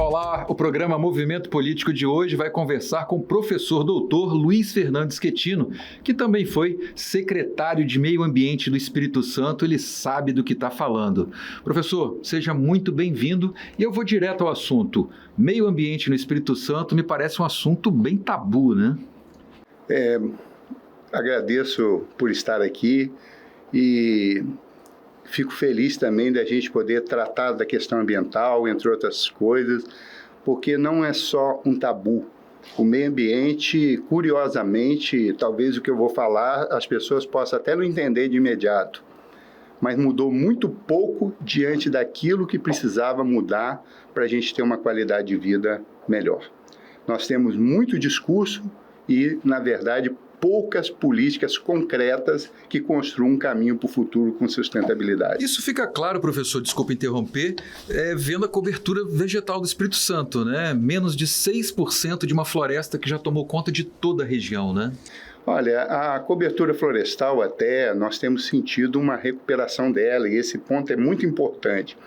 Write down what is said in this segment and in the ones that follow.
Olá, o programa Movimento Político de hoje vai conversar com o professor doutor Luiz Fernando Schettino, que também foi secretário de Meio Ambiente do Espírito Santo, ele sabe do que está falando. Professor, seja muito bem-vindo e eu vou direto ao assunto. Meio ambiente no Espírito Santo me parece um assunto bem tabu, né? Agradeço por estar aqui e fico feliz também da gente poder tratar da questão ambiental, entre outras coisas, porque não é só um tabu. O meio ambiente, curiosamente, talvez o que eu vou falar as pessoas possam até não entender de imediato, mas mudou muito pouco diante daquilo que precisava mudar para a gente ter uma qualidade de vida melhor. Nós temos muito discurso e, na verdade, poucas políticas concretas que construam um caminho para o futuro com sustentabilidade. Isso fica claro, professor, desculpa interromper, vendo a cobertura vegetal do Espírito Santo, né? Menos de 6% de uma floresta que já tomou conta de toda a região, né? Olha, a cobertura florestal até, nós temos sentido uma recuperação dela e esse ponto é muito importante.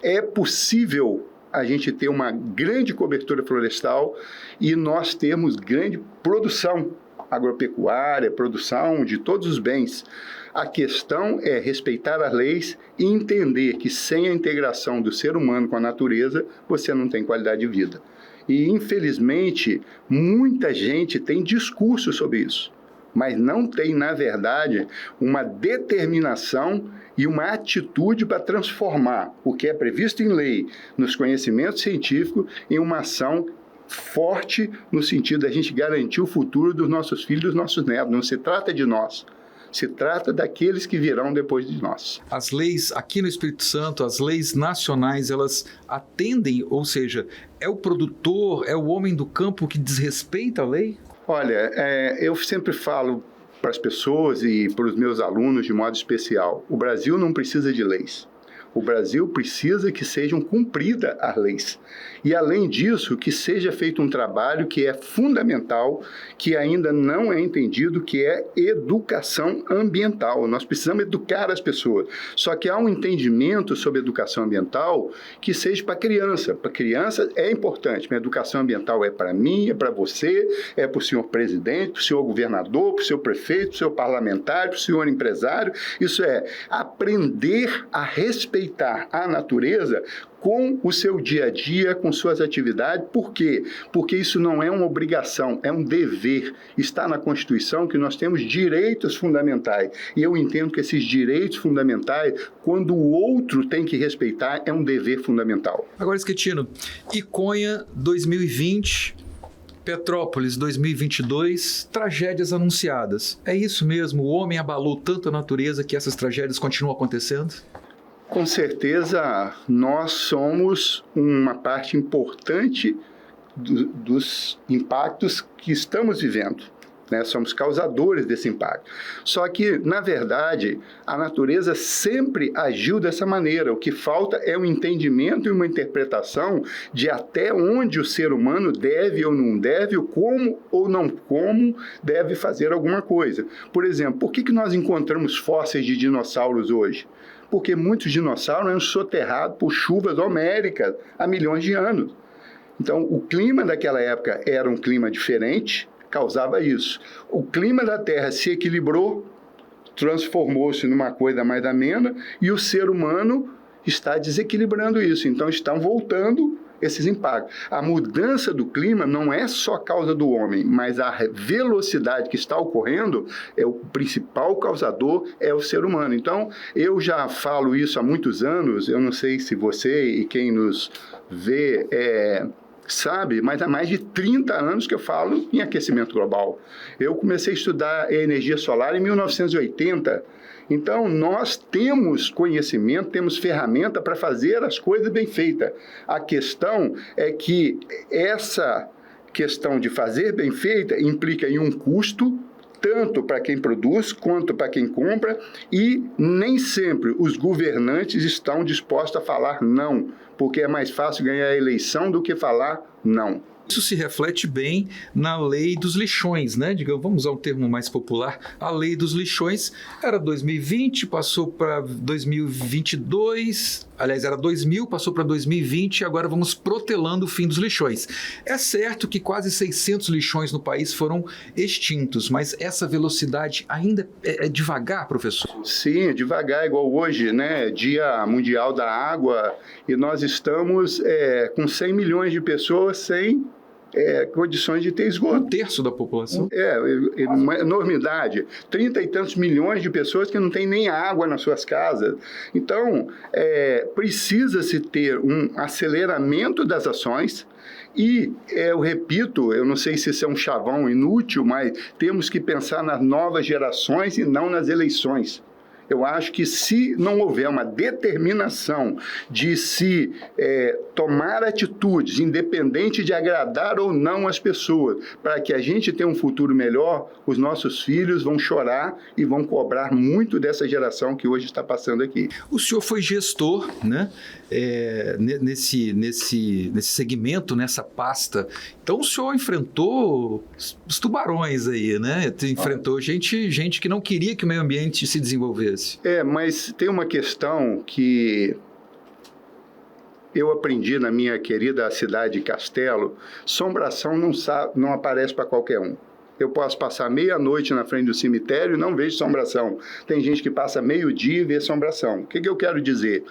É possível a gente ter uma grande cobertura florestal e nós termos grande produção agropecuária, produção de todos os bens. A questão é respeitar as leis e entender que sem a integração do ser humano com a natureza, você não tem qualidade de vida. E, infelizmente, muita gente tem discurso sobre isso, mas não tem, na verdade, uma determinação e uma atitude para transformar o que é previsto em lei, nos conhecimentos científicos, em uma ação forte no sentido da gente garantir o futuro dos nossos filhos e dos nossos netos. Não se trata de nós, se trata daqueles que virão depois de nós. As leis aqui no Espírito Santo, as leis nacionais, elas atendem, ou seja, é o produtor, é o homem do campo que desrespeita a lei? Olha, eu sempre falo para as pessoas e para os meus alunos de modo especial, o Brasil não precisa de leis. O Brasil precisa que sejam cumpridas as leis. E, além disso, que seja feito um trabalho que é fundamental, que ainda não é entendido, que é educação ambiental. Nós precisamos educar as pessoas. Só que há um entendimento sobre educação ambiental que seja para criança. Para criança é importante, mas a educação ambiental é para mim, é para você, é para o senhor presidente, para o senhor governador, para o senhor prefeito, para o senhor parlamentar, para o senhor empresário. Isso é aprender a respeitar a natureza com o seu dia a dia, com suas atividades. Por quê? Porque isso não é uma obrigação, é um dever. Está na Constituição que nós temos direitos fundamentais. E eu entendo que esses direitos fundamentais, quando o outro tem que respeitar, é um dever fundamental. Agora, Schettino, Iconha 2020... Petrópolis 2022, tragédias anunciadas. É isso mesmo? O homem abalou tanto a natureza que essas tragédias continuam acontecendo? Com certeza, nós somos uma parte importante dos impactos que estamos vivendo, né? Somos causadores desse impacto. Só que, na verdade, a natureza sempre agiu dessa maneira. O que falta é um entendimento e uma interpretação de até onde o ser humano deve ou não deve, ou como ou não como deve fazer alguma coisa. Por exemplo, por que nós encontramos fósseis de dinossauros hoje? Porque muitos dinossauros eram soterrados por chuvas homéricas há milhões de anos. Então, o clima daquela época era um clima diferente, causava isso. O clima da Terra se equilibrou, transformou-se numa coisa mais amena, e o ser humano está desequilibrando isso. Então, estão voltando esses impactos. A mudança do clima não é só causa do homem, mas a velocidade que está ocorrendo, o principal causador é o ser humano. Então, eu já falo isso há muitos anos, eu não sei se você e quem nos vê sabe, mas há mais de 30 anos que eu falo em aquecimento global. Eu comecei a estudar energia solar em 1980. Então, nós temos conhecimento, temos ferramenta para fazer as coisas bem feitas. A questão é que essa questão de fazer bem feita implica em um custo, tanto para quem produz quanto para quem compra, e nem sempre os governantes estão dispostos a falar não, porque é mais fácil ganhar a eleição do que falar não. Isso se reflete bem na lei dos lixões, né? Digamos, vamos usar um termo mais popular. A lei dos lixões era 2020, passou para 2022, aliás, era 2000, passou para 2020 e agora vamos protelando o fim dos lixões. É certo que quase 600 lixões no país foram extintos, mas essa velocidade ainda é devagar, professor? Sim, é devagar, igual hoje, né? Dia Mundial da Água, e nós estamos com 100 milhões de pessoas sem condições de ter esgoto. 1/3 da população. Uma enormidade. 30 e tantos milhões de pessoas que não têm nem água nas suas casas. Então, precisa-se ter um aceleramento das ações e, eu repito, eu não sei se isso é um chavão inútil, mas temos que pensar nas novas gerações e não nas eleições. Eu acho que se não houver uma determinação de se tomar atitudes, independente de agradar ou não as pessoas, para que a gente tenha um futuro melhor, os nossos filhos vão chorar e vão cobrar muito dessa geração que hoje está passando aqui. O senhor foi gestor, né? Nesse segmento, nessa pasta. Então o senhor enfrentou os tubarões aí, né? Enfrentou gente que não queria que o meio ambiente se desenvolvesse. Mas tem uma questão que eu aprendi na minha querida cidade de Castelo: assombração não aparece para qualquer um. Eu posso passar meia-noite na frente do cemitério e não vejo assombração. Tem gente que passa meio-dia e vê assombração. O que eu quero dizer?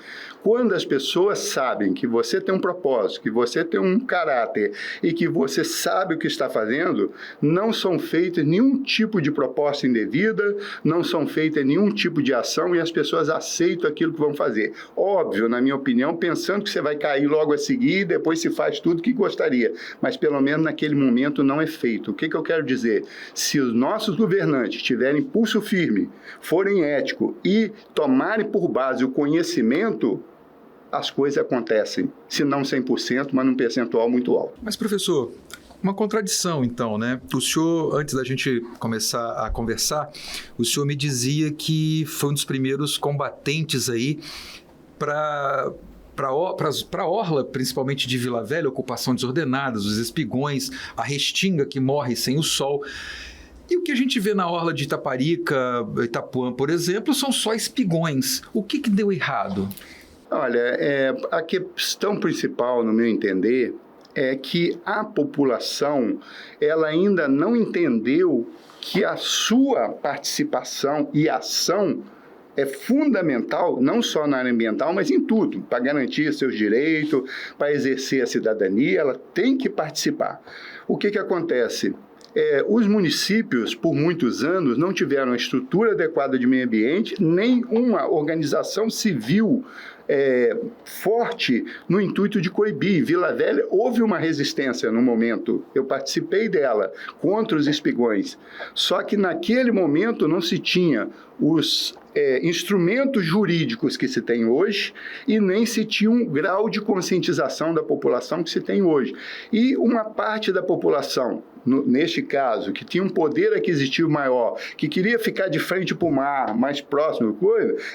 Quando as pessoas sabem que você tem um propósito, que você tem um caráter e que você sabe o que está fazendo, não são feitas nenhum tipo de proposta indevida, não são feitas nenhum tipo de ação e as pessoas aceitam aquilo que vão fazer. Óbvio, na minha opinião, pensando que você vai cair logo a seguir e depois se faz tudo que gostaria. Mas pelo menos naquele momento não é feito. O que eu quero dizer? Se os nossos governantes tiverem pulso firme, forem éticos e tomarem por base o conhecimento, as coisas acontecem. Se não 100%, mas num percentual muito alto. Mas, professor, uma contradição, então, né? O senhor, antes da gente começar a conversar, o senhor me dizia que foi um dos primeiros combatentes aí para a orla, principalmente de Vila Velha, ocupação desordenada, os espigões, a restinga que morre sem o sol. E o que a gente vê na orla de Itaparica, Itapuã, por exemplo, são só espigões. O que deu errado? Olha, a questão principal, no meu entender, é que a população ela ainda não entendeu que a sua participação e ação é fundamental, não só na área ambiental, mas em tudo, para garantir seus direitos, para exercer a cidadania, ela tem que participar. O que acontece? Os municípios, por muitos anos, não tiveram a estrutura adequada de meio ambiente, nem uma organização civil forte no intuito de coibir. Vila Velha, houve uma resistência no momento, eu participei dela, contra os espigões. Só que naquele momento não se tinha os instrumentos jurídicos que se tem hoje e nem se tinha um grau de conscientização da população que se tem hoje. E uma parte da população, neste caso, que tinha um poder aquisitivo maior, que queria ficar de frente para o mar, mais próximo,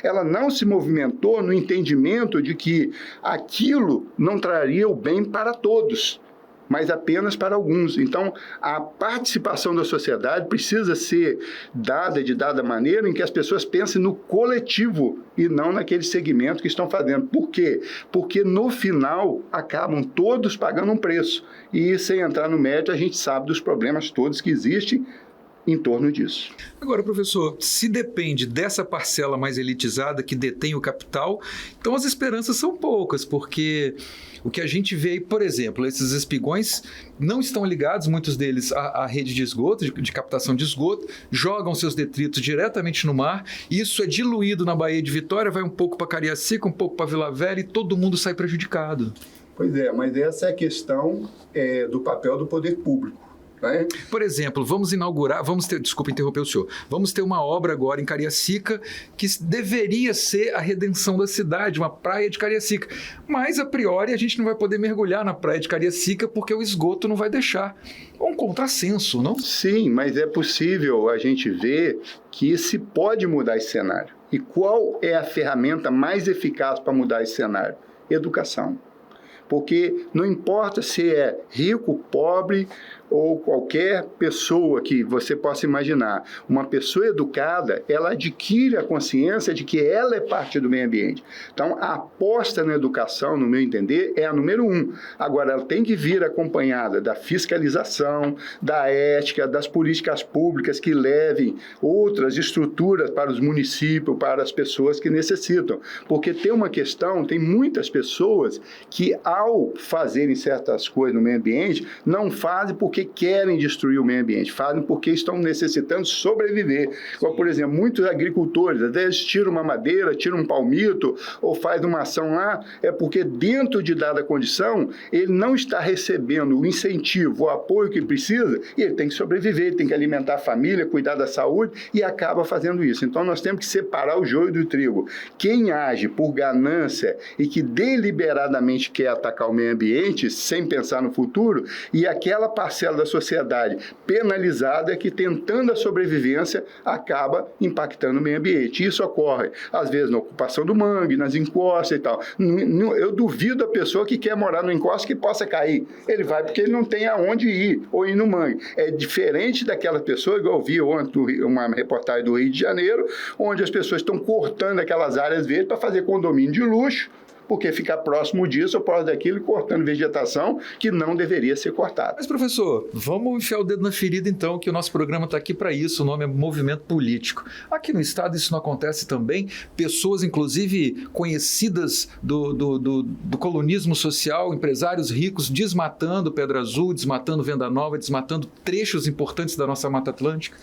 ela não se movimentou no entendimento de que aquilo não traria o bem para todos, mas apenas para alguns. Então, a participação da sociedade precisa ser dada de dada maneira em que as pessoas pensem no coletivo e não naquele segmento que estão fazendo. Por quê? Porque, no final, acabam todos pagando um preço. E, sem entrar no mérito, a gente sabe dos problemas todos que existem em torno disso. Agora, professor, se depende dessa parcela mais elitizada que detém o capital, então as esperanças são poucas, porque o que a gente vê aí, por exemplo, esses espigões não estão ligados, muitos deles, à rede de esgoto, de captação de esgoto, jogam seus detritos diretamente no mar, e isso é diluído na Baía de Vitória, vai um pouco para Cariacica, um pouco para Vila Velha, e todo mundo sai prejudicado. Pois é, mas essa é a questão do papel do poder público. Por exemplo, desculpa interromper o senhor, vamos ter uma obra agora em Cariacica que deveria ser a redenção da cidade, uma praia de Cariacica, mas a priori a gente não vai poder mergulhar na praia de Cariacica porque o esgoto não vai deixar. É um contrassenso, não? Sim, mas é possível a gente ver que se pode mudar esse cenário. E qual é a ferramenta mais eficaz para mudar esse cenário? Educação. porque não importa se é rico, pobre ou qualquer pessoa que você possa imaginar, uma pessoa educada, ela adquire a consciência de que ela é parte do meio ambiente. Então, a aposta na educação, no meu entender, é a número 1. Agora, ela tem que vir acompanhada da fiscalização, da ética, das políticas públicas que levem outras estruturas para os municípios, para as pessoas que necessitam. Porque tem uma questão, tem muitas pessoas que, ao fazerem certas coisas no meio ambiente, não fazem porque querem destruir o meio ambiente, fazem porque estão necessitando sobreviver. Como, por exemplo, muitos agricultores, às vezes tiram uma madeira, tiram um palmito, ou faz uma ação lá, é porque dentro de dada condição, ele não está recebendo o incentivo, o apoio que precisa, e ele tem que sobreviver, ele tem que alimentar a família, cuidar da saúde, e acaba fazendo isso. Então, nós temos que separar o joio do trigo. Quem age por ganância e que deliberadamente quer atacar o meio ambiente, sem pensar no futuro, e aquela parcela da sociedade penalizada que, tentando a sobrevivência, acaba impactando o meio ambiente. Isso ocorre, às vezes, na ocupação do mangue, nas encostas e tal. Eu duvido a pessoa que quer morar no encosta que possa cair. Ele vai porque ele não tem aonde ir, ou ir no mangue. É diferente daquela pessoa, igual eu vi ontem uma reportagem do Rio de Janeiro, onde as pessoas estão cortando aquelas áreas verdes para fazer condomínio de luxo, porque fica próximo disso ou próximo daquilo e cortando vegetação que não deveria ser cortada. Mas, professor, vamos enfiar o dedo na ferida, então, que o nosso programa está aqui para isso, o nome é Movimento Político. Aqui no Estado isso não acontece também? Pessoas, inclusive, conhecidas do colonismo social, empresários ricos, desmatando Pedra Azul, desmatando Venda Nova, desmatando trechos importantes da nossa Mata Atlântica?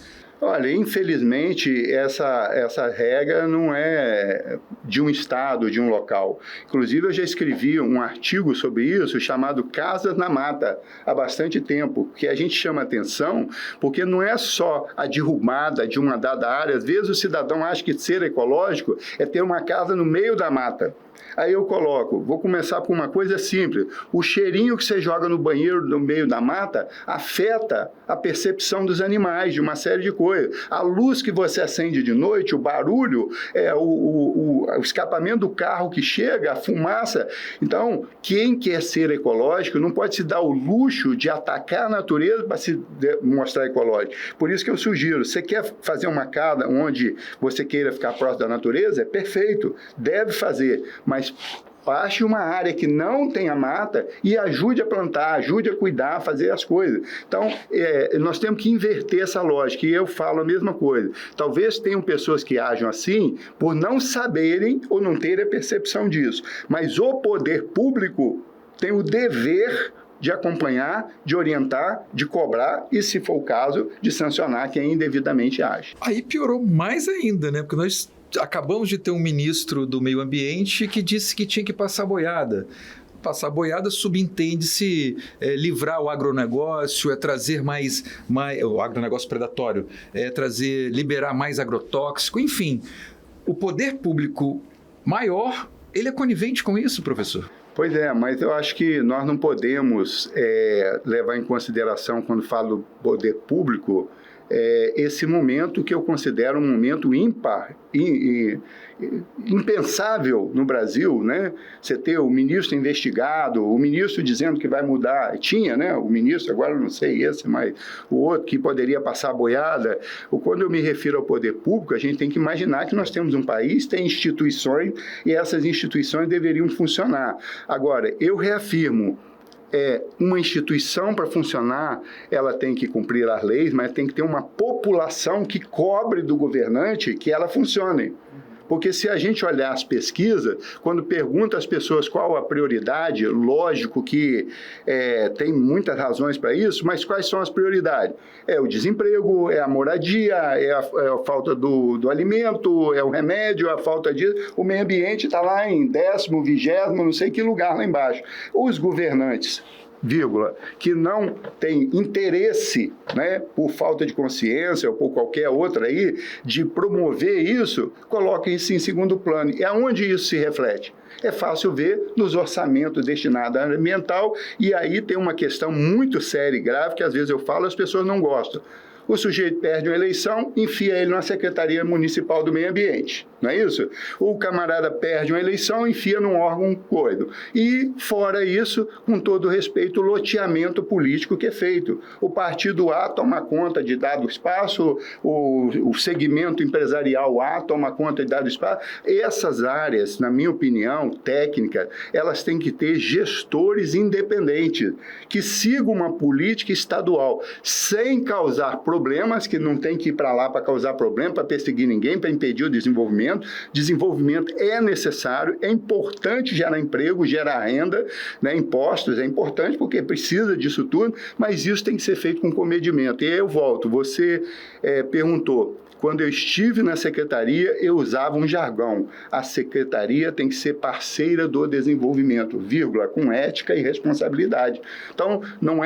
Olha, infelizmente, essa regra não é de um estado, de um local. Inclusive, eu já escrevi um artigo sobre isso, chamado Casas na Mata, há bastante tempo, que a gente chama atenção, porque não é só a derrubada de uma dada área. Às vezes o cidadão acha que ser ecológico é ter uma casa no meio da mata. Aí eu coloco, vou começar por uma coisa simples, o cheirinho que você joga no banheiro no meio da mata afeta a percepção dos animais, de uma série de coisas. A luz que você acende de noite, o barulho, o escapamento do carro que chega, a fumaça. Então, quem quer ser ecológico não pode se dar o luxo de atacar a natureza para se mostrar ecológico. Por isso que eu sugiro, você quer fazer uma casa onde você queira ficar próximo da natureza? É perfeito, deve fazer, mas ache uma área que não tenha mata e ajude a plantar, ajude a cuidar, a fazer as coisas. Então, nós temos que inverter essa lógica, e eu falo a mesma coisa. Talvez tenham pessoas que ajam assim por não saberem ou não terem a percepção disso, mas o poder público tem o dever de acompanhar, de orientar, de cobrar e, se for o caso, de sancionar quem indevidamente age. Aí piorou mais ainda, né? Porque nós acabamos de ter um ministro do meio ambiente que disse que tinha que passar boiada. Passar boiada subentende-se livrar o agronegócio, trazer mais o agronegócio predatório, liberar mais agrotóxico, enfim. O poder público maior, ele é conivente com isso, professor? Pois é, mas eu acho que nós não podemos levar em consideração, quando falo do poder público, esse momento que eu considero um momento ímpar, impensável no Brasil, né? Você ter o ministro investigado, o ministro dizendo que vai mudar, tinha, né? O ministro, agora não sei esse, mas o outro que poderia passar a boiada. Quando eu me refiro ao poder público, a gente tem que imaginar que nós temos um país, tem instituições, e essas instituições deveriam funcionar. Agora, eu reafirmo, uma instituição, para funcionar, ela tem que cumprir as leis, mas tem que ter uma população que cobre do governante que ela funcione. Porque se a gente olhar as pesquisas, quando pergunta às pessoas qual a prioridade, lógico que tem muitas razões para isso, mas quais são as prioridades? É o desemprego, é a moradia, é a falta do alimento, é o remédio, a falta disso. O meio ambiente está lá em 10º, 20º, não sei que lugar lá embaixo. Os governantes, que não tem interesse, né, por falta de consciência ou por qualquer outra aí, de promover isso, coloquem isso em segundo plano. E aonde isso se reflete? É fácil ver nos orçamentos destinados à área ambiental, e aí tem uma questão muito séria e grave, que às vezes eu falo e as pessoas não gostam. O sujeito perde uma eleição, enfia ele na Secretaria Municipal do Meio Ambiente, não é isso? O camarada perde uma eleição, enfia num órgão coisa. E, fora isso, com todo respeito, o loteamento político que é feito. O partido A toma conta de dado espaço, o segmento empresarial A toma conta de dado espaço. Essas áreas, na minha opinião, técnica, elas têm que ter gestores independentes, que sigam uma política estadual, sem causar problemas, que não tem que ir para lá para causar problema, para perseguir ninguém, para impedir o desenvolvimento. Desenvolvimento é necessário, é importante gerar emprego, gerar renda, né? Impostos é importante porque precisa disso tudo, mas isso tem que ser feito com comedimento. E aí eu volto, você perguntou, quando eu estive na secretaria, eu usava um jargão. A secretaria tem que ser parceira do desenvolvimento, vírgula, com ética e responsabilidade. Então, não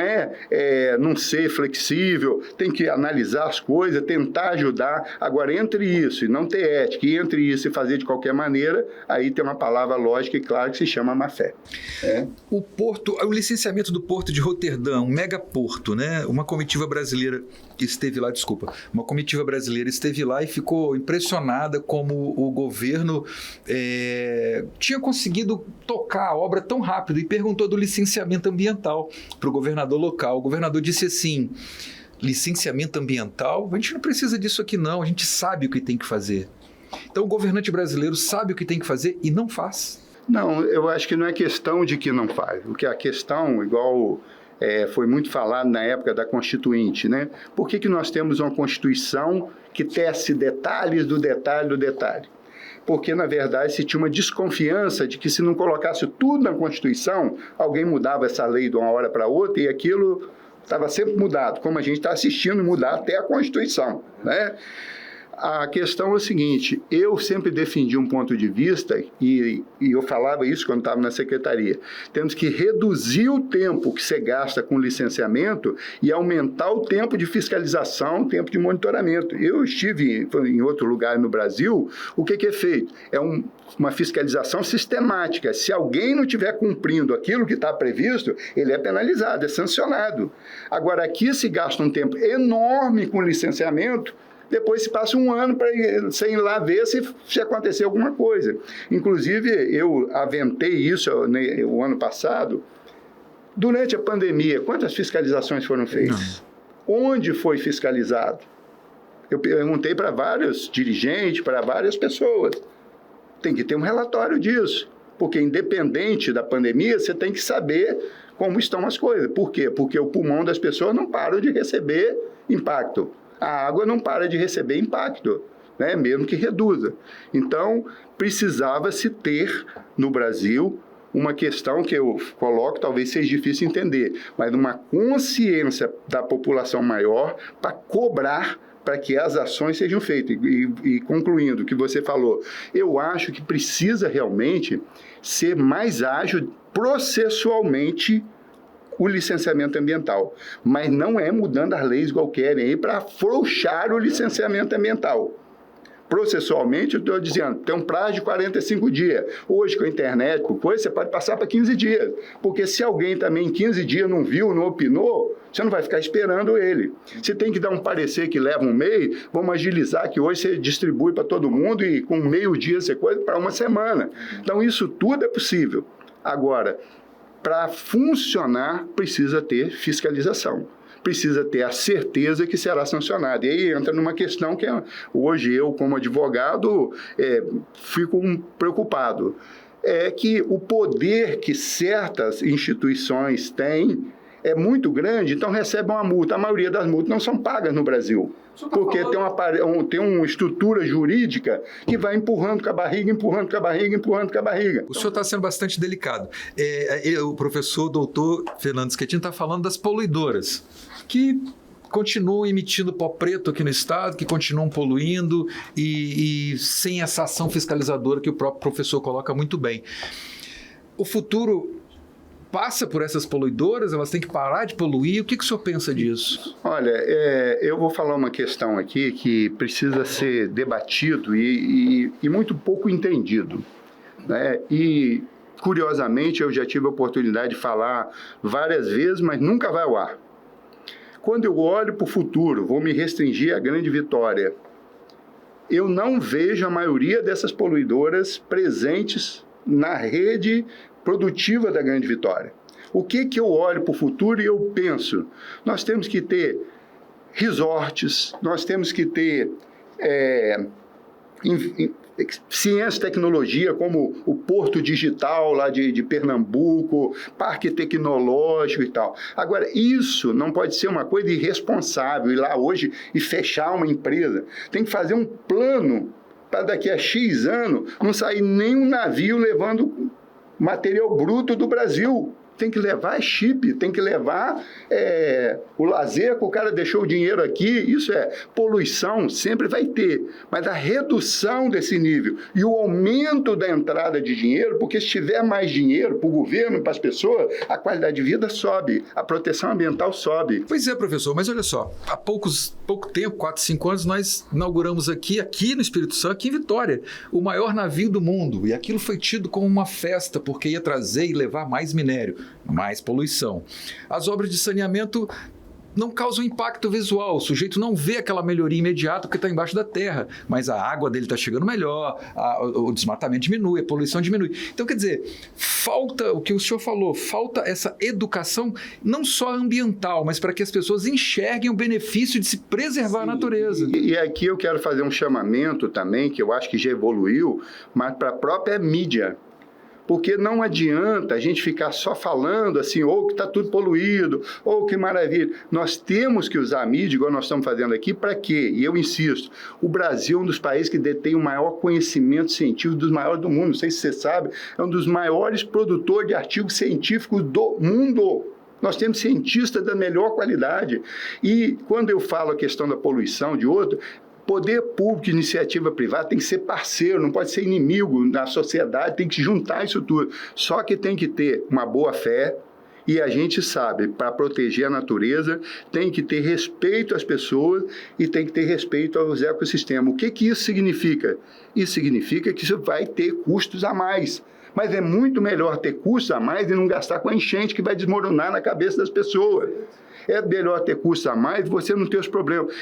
não ser flexível, tem que analisar as coisas, tentar ajudar. Agora, entre isso e não ter ética, e entre isso e fazer de qualquer maneira, aí tem uma palavra lógica e clara que se chama má-fé. O licenciamento do Porto de Roterdã, um megaporto, né? Uma comitiva brasileira esteve lá e ficou impressionada como o governo tinha conseguido tocar a obra tão rápido e perguntou do licenciamento ambiental para o governador local. O governador disse assim, licenciamento ambiental? A gente não precisa disso aqui não, a gente sabe o que tem que fazer. Então o governante brasileiro sabe o que tem que fazer e não faz. Não, eu acho que não é questão de que não faz. O que é a questão, igual... foi muito falado na época da Constituinte, né? Por que nós temos uma Constituição que tece detalhes do detalhe do detalhe? Porque, na verdade, se tinha uma desconfiança de que se não colocasse tudo na Constituição, alguém mudava essa lei de uma hora para outra e aquilo estava sempre mudado, como a gente está assistindo mudar até a Constituição, né? A questão é o seguinte, eu sempre defendi um ponto de vista, e eu falava isso quando estava na secretaria, temos que reduzir o tempo que você gasta com licenciamento e aumentar o tempo de fiscalização, o tempo de monitoramento. Eu estive em outro lugar no Brasil, o que é feito? É uma fiscalização sistemática. Se alguém não estiver cumprindo aquilo que está previsto, ele é penalizado, é sancionado. Agora, aqui se gasta um tempo enorme com licenciamento, depois se passa um ano sem ir lá ver se aconteceu alguma coisa. Inclusive, eu aventei isso o ano passado. Durante a pandemia, quantas fiscalizações foram feitas? Onde foi fiscalizado? Eu perguntei para vários dirigentes, para várias pessoas. Tem que ter um relatório disso, porque independente da pandemia, você tem que saber como estão as coisas. Por quê? Porque o pulmão das pessoas não para de receber impacto. A água não para de receber impacto, né? Mesmo que reduza. Então, precisava-se ter no Brasil uma questão que eu coloco, talvez seja difícil entender, mas uma consciência da população maior para cobrar para que as ações sejam feitas. E concluindo o que você falou, eu acho que precisa realmente ser mais ágil processualmente o licenciamento ambiental, mas não é mudando as leis igual querem, para afrouxar o licenciamento ambiental. Processualmente, eu estou dizendo, tem um prazo de 45 dias. Hoje, com a internet, com coisa, você pode passar para 15 dias, porque se alguém também em 15 dias não viu, não opinou, você não vai ficar esperando ele. Você tem que dar um parecer que leva um mês, vamos agilizar que hoje você distribui para todo mundo e com meio dia você coisa para uma semana. Então, isso tudo é possível. Agora, para funcionar, precisa ter fiscalização, precisa ter a certeza que será sancionado. E aí entra numa questão que hoje eu, como advogado, fico preocupado. É que o poder que certas instituições têm é muito grande, então recebem uma multa. A maioria das multas não são pagas no Brasil, porque tem uma estrutura jurídica que vai empurrando com a barriga, empurrando com a barriga, empurrando com a barriga. O senhor está sendo bastante delicado. O professor doutor Fernando Schettino está falando das poluidoras, que continuam emitindo pó preto aqui no estado, que continuam poluindo e sem essa ação fiscalizadora que o próprio professor coloca muito bem. O futuro passa por essas poluidoras? Elas têm que parar de poluir? O que o senhor pensa disso? Olha, eu vou falar uma questão aqui que precisa ser debatido e muito pouco entendido, né? E, curiosamente, eu já tive a oportunidade de falar várias vezes, mas nunca vai ao ar. Quando eu olho para o futuro, vou me restringir à Grande Vitória, eu não vejo a maioria dessas poluidoras presentes na rede produtiva da Grande Vitória. O que eu olho para o futuro e eu penso? Nós temos que ter resorts, nós temos que ter ciência e tecnologia, como o Porto Digital lá de Pernambuco, Parque Tecnológico e tal. Agora, isso não pode ser uma coisa irresponsável, ir lá hoje e fechar uma empresa. Tem que fazer um plano para daqui a X anos não sair nenhum navio levando material bruto do Brasil. Tem que levar chip, tem que levar o lazer que o cara deixou o dinheiro aqui. Isso poluição, sempre vai ter. Mas a redução desse nível e o aumento da entrada de dinheiro, porque se tiver mais dinheiro para o governo, para as pessoas, a qualidade de vida sobe, a proteção ambiental sobe. Pois é, professor, mas olha só, há pouco tempo, 4, 5 anos, nós inauguramos aqui no Espírito Santo, aqui em Vitória, o maior navio do mundo. E aquilo foi tido como uma festa, porque ia trazer e levar mais minério, mais poluição. As obras de saneamento não causam impacto visual, o sujeito não vê aquela melhoria imediata porque está embaixo da terra, mas a água dele está chegando melhor, o desmatamento diminui, a poluição diminui. Então, quer dizer, falta o que o senhor falou, falta essa educação não só ambiental, mas para que as pessoas enxerguem o benefício de se preservar a natureza. E aqui eu quero fazer um chamamento também, que eu acho que já evoluiu, mas para a própria mídia. Porque não adianta a gente ficar só falando assim, ou que está tudo poluído, ou que maravilha. Nós temos que usar a mídia, igual nós estamos fazendo aqui, para quê? E eu insisto, o Brasil é um dos países que detém o maior conhecimento científico, dos maiores do mundo. Não sei se você sabe, é um dos maiores produtores de artigos científicos do mundo. Nós temos cientistas da melhor qualidade. E quando eu falo a questão da poluição de outro, poder público e iniciativa privada tem que ser parceiro, não pode ser inimigo da sociedade, tem que juntar isso tudo. Só que tem que ter uma boa fé, e a gente sabe, para proteger a natureza, tem que ter respeito às pessoas e tem que ter respeito aos ecossistemas. O que isso significa? Isso significa que isso vai ter custos a mais. Mas é muito melhor ter custos a mais e não gastar com a enchente que vai desmoronar na cabeça das pessoas. É melhor ter custos a mais e você não ter os problemas.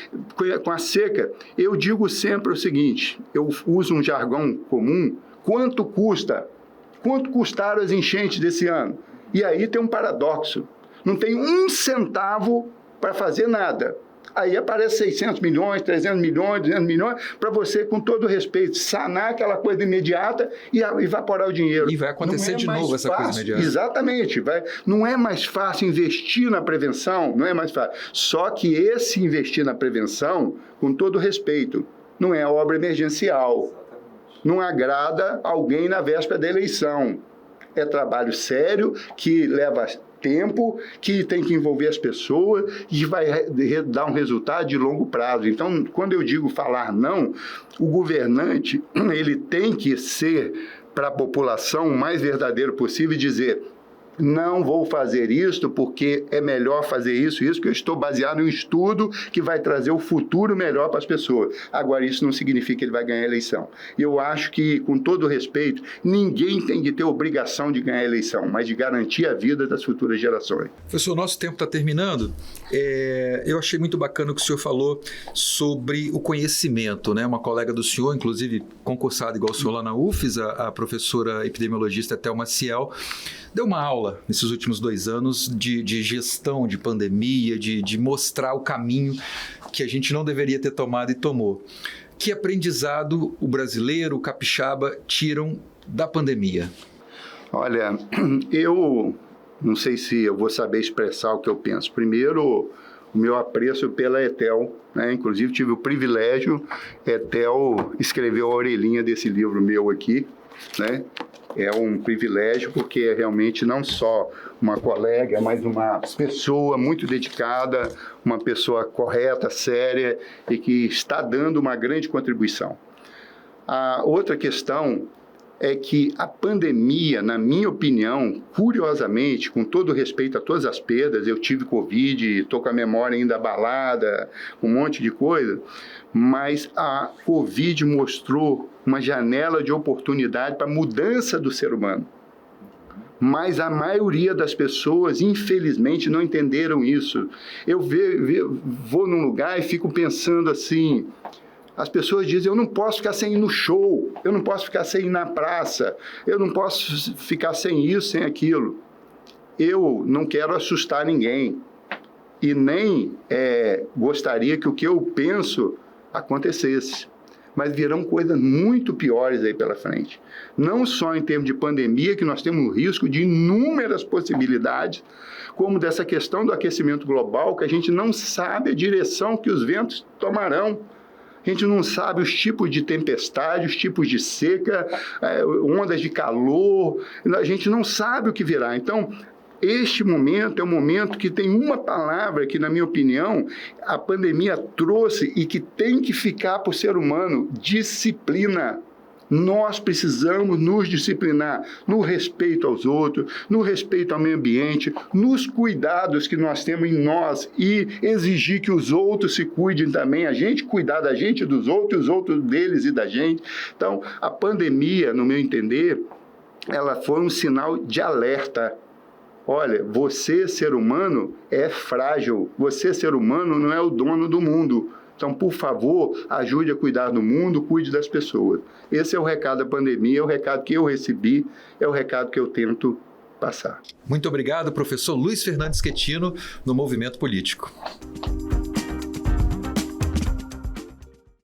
Com a seca, eu digo sempre o seguinte, eu uso um jargão comum, quanto custa? Quanto custaram as enchentes desse ano? E aí tem um paradoxo, não tem um centavo para fazer nada. Aí aparece 600 milhões, 300 milhões, 200 milhões, para você, com todo respeito, sanar aquela coisa imediata e evaporar o dinheiro. E vai acontecer de novo essa coisa imediata. Exatamente. Não é mais fácil investir na prevenção, não é mais fácil. Só que esse investir na prevenção, com todo respeito, não é obra emergencial. Não agrada alguém na véspera da eleição. É trabalho sério, que leva tempo, que tem que envolver as pessoas e vai dar um resultado de longo prazo. Então, quando eu digo falar não, o governante ele tem que ser para a população o mais verdadeiro possível e dizer: não vou fazer isso porque é melhor fazer isso, porque eu estou baseado em um estudo que vai trazer o futuro melhor para as pessoas. Agora, isso não significa que ele vai ganhar a eleição. Eu acho que, com todo respeito, ninguém tem que ter obrigação de ganhar a eleição, mas de garantir a vida das futuras gerações. Professor, nosso tempo está terminando. Eu achei muito bacana o que o senhor falou sobre o conhecimento, né? Uma colega do senhor, inclusive concursada igual o senhor lá na UFES, a professora epidemiologista Thelma Ciel, deu uma aula nesses últimos 2 anos de gestão de pandemia, de mostrar o caminho que a gente não deveria ter tomado e tomou. Que aprendizado o brasileiro, o capixaba, tiram da pandemia? Olha, eu não sei se eu vou saber expressar o que eu penso. Primeiro, o meu apreço pela Etel, né? Inclusive tive o privilégio, Etel escreveu a orelhinha desse livro meu aqui, né? É um privilégio porque é realmente não só uma colega, mas uma pessoa muito dedicada, uma pessoa correta, séria e que está dando uma grande contribuição. A outra questão é que a pandemia, na minha opinião, curiosamente, com todo respeito a todas as perdas, eu tive Covid, estou com a memória ainda abalada, um monte de coisa, mas a Covid mostrou uma janela de oportunidade para a mudança do ser humano. mas a maioria das pessoas, infelizmente, não entenderam isso. Eu vou num lugar e fico pensando assim, as pessoas dizem, eu não posso ficar sem ir no show, eu não posso ficar sem ir na praça, eu não posso ficar sem isso, sem aquilo. Eu não quero assustar ninguém e nem gostaria que o que eu penso acontecesse. Mas virão coisas muito piores aí pela frente. Não só em termos de pandemia, que nós temos o risco de inúmeras possibilidades, como dessa questão do aquecimento global, que a gente não sabe a direção que os ventos tomarão. A gente não sabe os tipos de tempestade, os tipos de seca, ondas de calor, a gente não sabe o que virá. Então, este momento é um momento que tem uma palavra que, na minha opinião, a pandemia trouxe e que tem que ficar para o ser humano: disciplina. Nós precisamos nos disciplinar no respeito aos outros, no respeito ao meio ambiente, nos cuidados que nós temos em nós e exigir que os outros se cuidem também, a gente cuidar da gente, dos outros, os outros deles e da gente. Então, a pandemia, no meu entender, ela foi um sinal de alerta. Olha, você, ser humano, é frágil. Você, ser humano, não é o dono do mundo. Então, por favor, ajude a cuidar do mundo, cuide das pessoas. Esse é o recado da pandemia, é o recado que eu recebi, é o recado que eu tento passar. Muito obrigado, professor Luiz Fernandes Schettino, no Movimento Político.